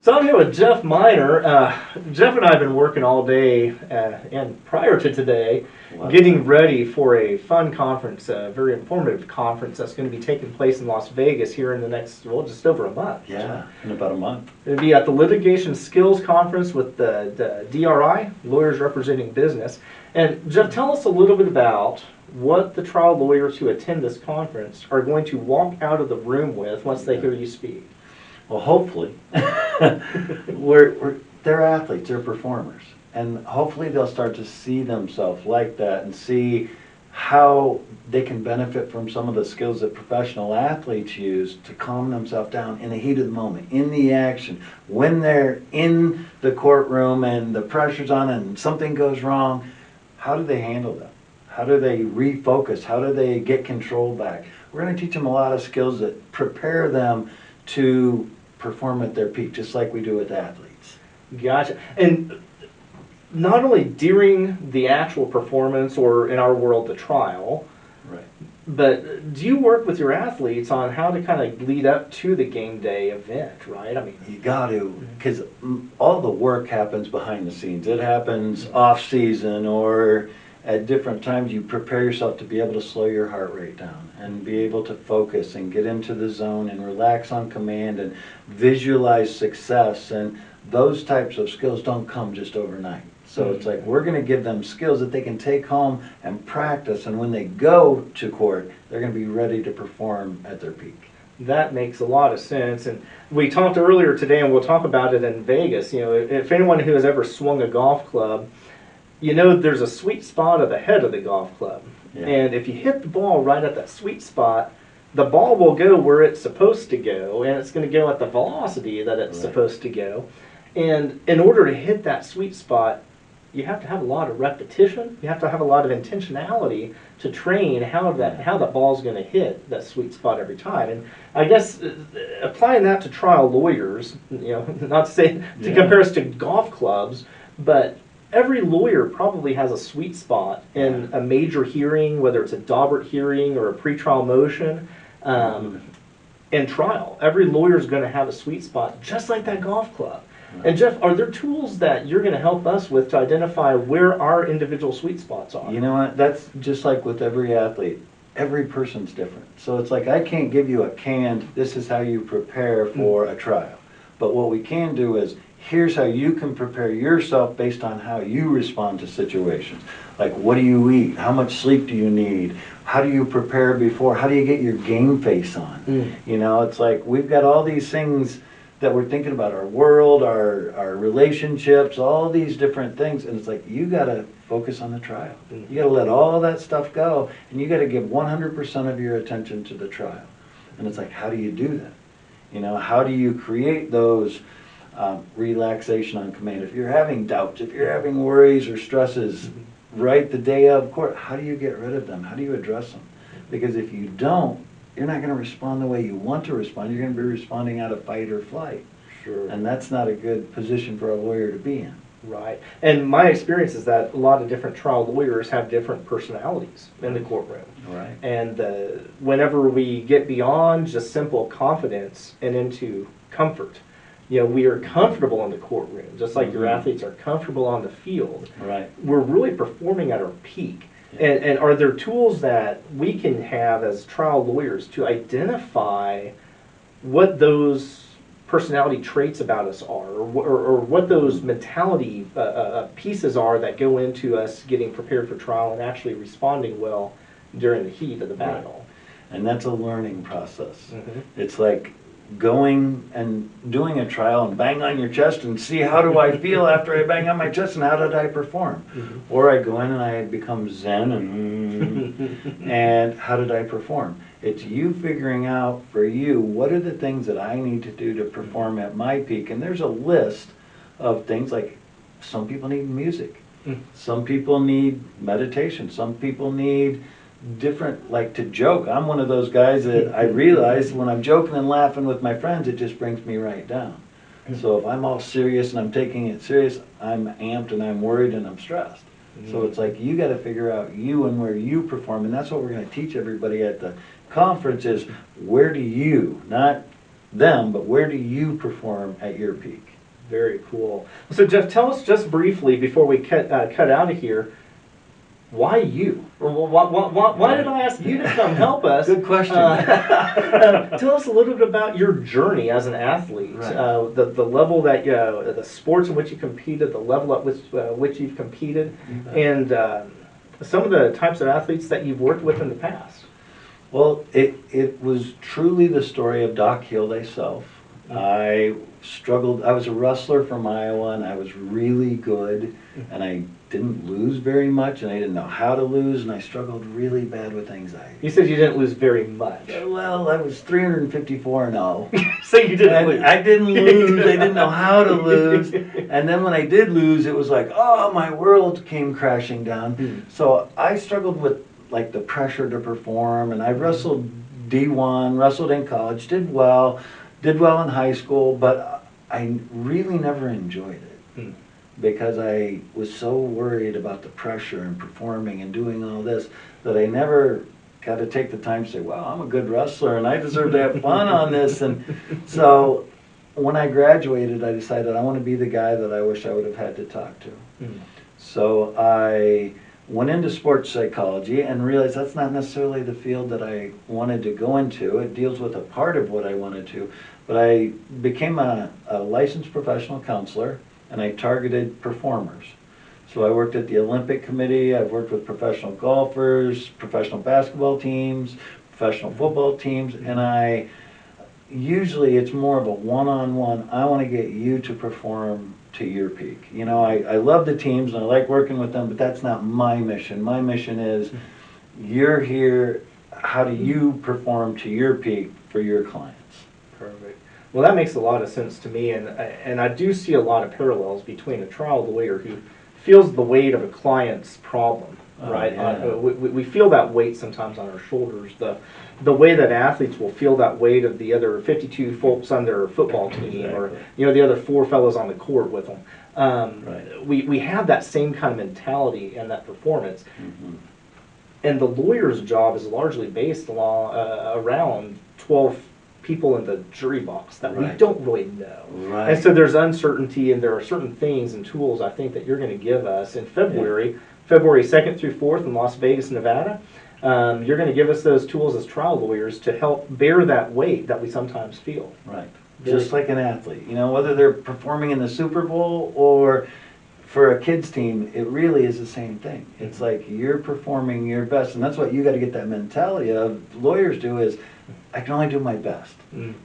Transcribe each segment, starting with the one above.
So I'm here with Jeff Miner. Jeff and I have been working all day and prior to today getting ready for a fun conference, a very informative conference that's going to be taking place in Las Vegas here in the next, well, just over a month. Yeah, in about a month. It'll be at the Litigation Skills Conference with the DRI, Lawyers Representing Business. And Jeff, tell us a little bit about what the trial lawyers who attend this conference are going to walk out of the room with once they hear you speak. Well, hopefully, they're athletes, they're performers, and hopefully they'll start to see themselves like that and see how they can benefit from some of the skills that professional athletes use to calm themselves down in the heat of the moment, in the action, when they're in the courtroom and the pressure's on and something goes wrong. How do they handle that? How do they refocus? How do they get control back? We're going to teach them a lot of skills that prepare them to perform at their peak, just like we do with athletes. Gotcha. And not only during the actual performance, or in our world, the trial, right, but do you work with your athletes on how to kind of lead up to the game day event, right? I mean, you got to, because all the work happens behind the scenes. It happens off season or at different times. You prepare yourself to be able to slow your heart rate down and be able to focus and get into the zone and relax on command and visualize success. And those types of skills don't come just overnight. So it's like we're going to give them skills that they can take home and practice, and when they go to court, they're going to be ready to perform at their peak. that makes a lot of sense. And we talked earlier today, and we'll talk about it in Vegas. You know, if anyone who has ever swung a golf club, you know there's a sweet spot at the head of the golf club. Yeah. And if you hit the ball right at that sweet spot, the ball will go where it's supposed to go, and it's going to go at the velocity that it's supposed to go. And in order to hit that sweet spot, you have to have a lot of repetition. You have to have a lot of intentionality to train how the ball's going to hit that sweet spot every time. And I guess applying that to trial lawyers, you know, not to say to compare us to golf clubs, but every lawyer probably has a sweet spot in a major hearing, whether it's a Daubert hearing or a pretrial motion. In trial, every lawyer is going to have a sweet spot, just like that golf club. And Jeff, are there tools that you're going to help us with to identify where our individual sweet spots are? You know what? That's just like with every athlete. Every person's different. So it's like I can't give you a canned, this is how you prepare for a trial. But what we can do is, here's how you can prepare yourself based on how you respond to situations. Like, what do you eat? How much sleep do you need? How do you prepare before? How do you get your game face on? You know, it's like we've got all these things that we're thinking about, our world, our relationships, all these different things, and it's like you got to focus on the trial. You got to let all that stuff go, and you got to give 100% of your attention to the trial. And it's like, how do you do that? You know, how do you create those relaxation on command? If you're having doubts, if you're having worries or stresses right the day of court, how do you get rid of them? How do you address them? Because if you don't, you're not going to respond the way you want to respond. You're going to be responding out of fight or flight. Sure. And that's not a good position for a lawyer to be in. Right. And my experience is that a lot of different trial lawyers have different personalities in the courtroom. Right. And whenever we get beyond just simple confidence and into comfort, you know, we are comfortable in the courtroom, just like your athletes are comfortable on the field. Right. We're really performing at our peak. And are there tools that we can have as trial lawyers to identify what those personality traits about us are, or what those mentality pieces are that go into us getting prepared for trial and actually responding well during the heat of the battle? Right. And that's a learning process. It's like going and doing a trial and bang on your chest and see how do I feel after I bang on my chest and how did I perform. Or I go in and I become zen and how did I perform. It's you figuring out for you, what are the things that I need to do to perform at my peak. And there's a list of things, like some people need music, some people need meditation, some people need different, like to joke. I'm one of those guys that I realize when I'm joking and laughing with my friends, it just brings me right down. So if I'm all serious and I'm taking it serious, I'm amped and I'm worried and I'm stressed. So it's like you got to figure out you and where you perform, and that's what we're going to teach everybody at the conference is where do you, not them, but where do you perform at your peak? Very cool. So Jeff, tell us just briefly before we cut out of here, why you? Why did I ask you to come help us? Good question. Tell us a little bit about your journey as an athlete, Right. the level that the sports in which you competed, the level at which you've competed, and some of the types of athletes that you've worked with in the past. Well, it was truly the story of Doc Hill thyself. I struggled. I was a wrestler from Iowa, and I was really good, and I didn't lose very much, and I didn't know how to lose, and I struggled really bad with anxiety. You said you didn't lose very much. Well, I was 354-0. So you didn't lose. I didn't lose. I didn't know how to lose. And then when I did lose, it was like, oh, my world came crashing down. So I struggled with like the pressure to perform, and I wrestled D1, wrestled in college, did well in high school, but I really never enjoyed it because I was so worried about the pressure and performing and doing all this that I never got to take the time to say, well, I'm a good wrestler and I deserve to have fun on this. And so when I graduated, I decided I want to be the guy that I wish I would have had to talk to. So I went into sports psychology and realized that's not necessarily the field that I wanted to go into. It deals with a part of what I wanted to. But I became a licensed professional counselor, and I targeted performers. So I worked at the Olympic Committee, I've worked with professional golfers, professional basketball teams, professional football teams, and usually it's more of a one-on-one. I want to get you to perform to your peak. You know, I love the teams and I like working with them, but that's not my mission. My mission is you're here, how do you perform to your peak for your clients? Perfect. Well, that makes a lot of sense to me, and I do see a lot of parallels between a trial lawyer who feels the weight of a client's problem, right? Yeah. We feel that weight sometimes on our shoulders. The way that athletes will feel that weight of the other 52 folks on their football team, or the other 4 fellows on the court with them. Right. We have that same kind of mentality and that performance. And the lawyer's job is largely based around 12 people in the jury box that we don't really know. Right. And so there's uncertainty, and there are certain things and tools I think that you're going to give us in February 2nd through 4th in Las Vegas, Nevada. You're going to give us those tools as trial lawyers to help bear that weight that we sometimes feel. Right. Just like an athlete, you know, whether they're performing in the Super Bowl or for a kids team, it really is the same thing. It's like you're performing your best, and that's what you got to get that mentality of. Lawyers do is, I can only do my best.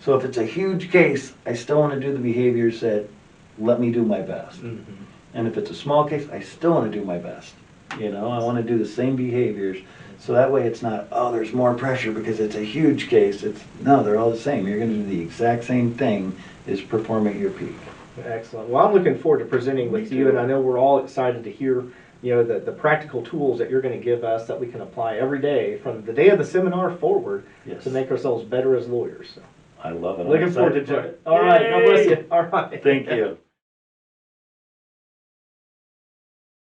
So if it's a huge case, I still want to do the behaviors that let me do my best. And if it's a small case, I still want to do my best. You know, I want to do the same behaviors. So that way it's not, oh, there's more pressure because it's a huge case. It's, no, they're all the same. You're going to do the exact same thing as perform at your peak. Excellent. Well, I'm looking forward to presenting with you, and I know we're all excited to hear the practical tools that you're going to give us that we can apply every day from the day of the seminar forward to make ourselves better as lawyers. So, I love it. Looking forward to it. All right. God bless you. All right. Thank you.